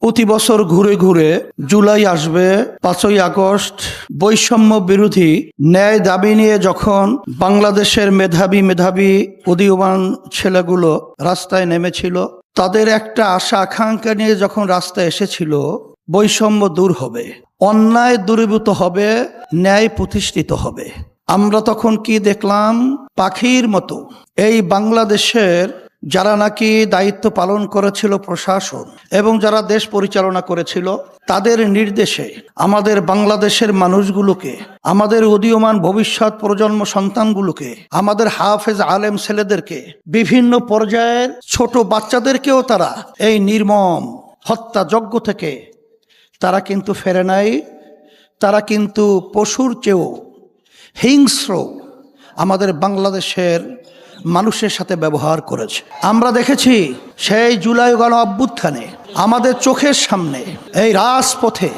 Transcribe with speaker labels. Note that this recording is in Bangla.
Speaker 1: প্রতি বছর ঘুরে ঘুরে জুলাই আসবে, 5ই আগস্ট বৈষম্য বিরোধী ন্যায় দাবি নিয়ে যখন বাংলাদেশের মেধাবী উদীয়মান ছেলেগুলো রাস্তায় নেমেছিল, তাদের একটা আশা আকাঙ্ক্ষা নিয়ে যখন রাস্তায় এসেছিল, বৈষম্য দূর হবে, অন্যায় দূরীভূত হবে, ন্যায় প্রতিষ্ঠিত হবে। আমরা তখন কি দেখলাম? পাখির মতো এই বাংলাদেশের যারা নাকি দায়িত্ব পালন করেছিল প্রশাসন এবং যারা দেশ পরিচালনা করেছিল, তাদের নির্দেশে আমাদের বাংলাদেশের মানুষগুলোকে, আমাদের উদীয়মান ভবিষ্যৎ প্রজন্ম সন্তানগুলোকে, আমাদের হাফেজ আলেম ছেলেদেরকে, বিভিন্ন পর্যায়ের ছোট বাচ্চাদেরকেও তারা এই নির্মম হত্যাযজ্ঞ থেকে তারা কিন্তু ফেরে নাই। তারা কিন্তু পশুর চেয়েও হিংস্র আমাদের বাংলাদেশের মানুষের সাথে ব্যবহার করেছে। আমরা দেখেছি সেই জুলাই গণ অভ্যুত্থানে আমাদের চোখের সামনে এই রাজপথে